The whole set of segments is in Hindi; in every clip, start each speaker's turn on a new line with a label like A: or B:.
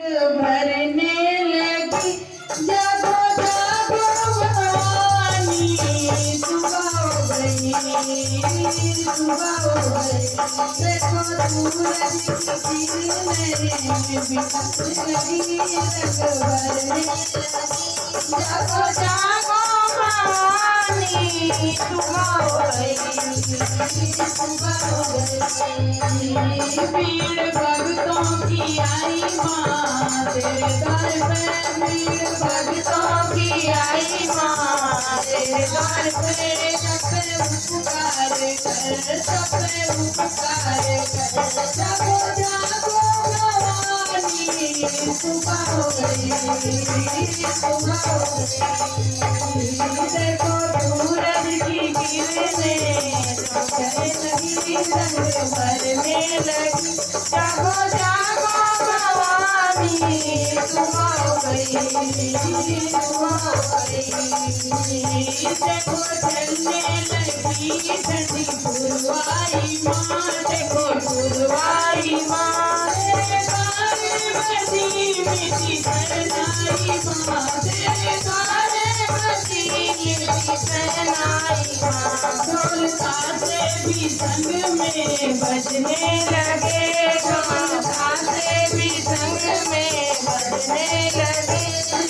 A: भरने लगी। जागो जागो भवानी, सुबह हो गई, सुबह हो गई। देखो सूरज की किरणें बिखरने लगी, रंग भरने लगी। जागो जागो भवानी, सुबह हो गई, सुबह हो गई। भीड़ भक्तों की आई माँ तेरे दर पे, भीड़ भक्तों की आई माँ तेरे दर पे। सबे उपकार कर, सबे उपकार कर। जागो जागो भवानी, सुबह हो गई, सुबह हो गई। देखो सूरज की किरणें चमकने लगी, रंग भरने लगी। जागो जागो भवानी, सुबह हो गई, सुबह हो गई। देखो चलने लगी ठंडी पुरवाई माँ, देखो पुरवाई माँ। तेरे गाने बजी मीठी शहनाई माँ, तेरे गाने बजी मीठी शहनाई माँ। ढोल ताशे भी संग में बजने लगे, ढोल ताशे भी संग में बजने लगे।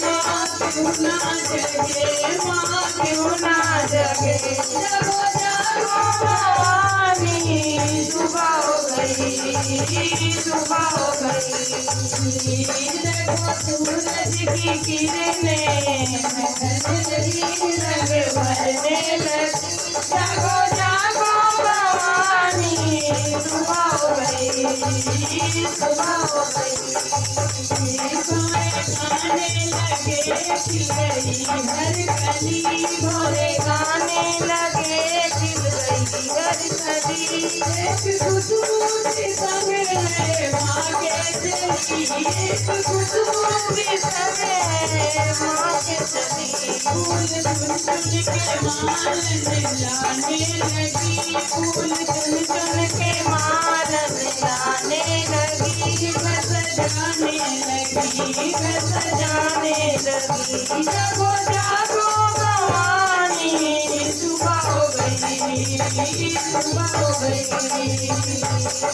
A: माँ क्यों ना जगे, माँ क्यों ना जगे। जागो जागो भवानी, सुबह हो गई, सुबह हो गई। देखो सूरज की किरणें बिखरने लगी, रंग भरने लगी। जागो जागो भवानी, सुबह हो गई, सुबह हो गई। गाने लगे खिल गई हर कली, भोरे गाने लगे खिल गई हर कली। एक खुशबू सी संग है माँ के चली, एक खुशबू सी संग है माँ के चली। फूल चुन चुन के माल लाने लगी, फूल चुन चुन के माल लाने लगी। घर सजाने लगी, घर सजाने लगी। जागो जागो भवानी, सुबह हो गई, सुबह हो गई।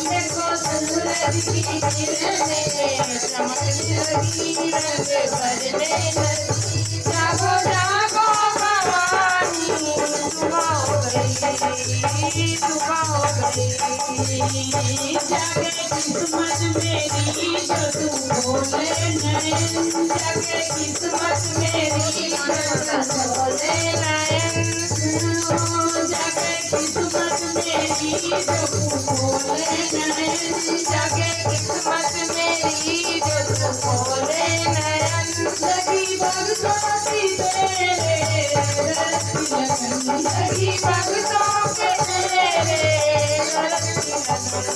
A: देखो सूरज की किरणें चमकने लगी, रंग भरने लगी। जागो जागो भवानी, सुबह हो गई, सुबह हो गई। जागे किस्मत मेरी जो तू बोले नैन, जागे किस्मत मेरी जो तू बोले नैन। जागे किस्मत मेरी जो तू बोले नैन, जागे किस्मत मेरी जो तू बोले नैन। लगी भक्तों की तेरे दर की लगन, लगी भक्तों के तेरे दर की लगन।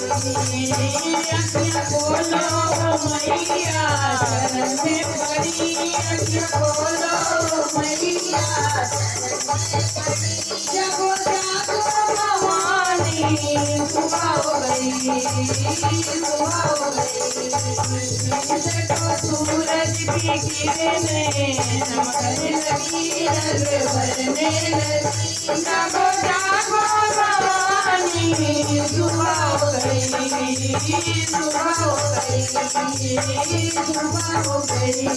A: अखियाँ खोलो मैया शरण में पड़ी, अखियाँ खोलो मैया शरण में पड़ी। जागो जागो भवानी, सुबह हो गई, सुबह हो गई। देखो सूरज की किरणें चमकने लगी, रंग भरने लगी। जागो जागो भवानी, सुबह हो गई, सुबह हो गई, सुबह हो गई।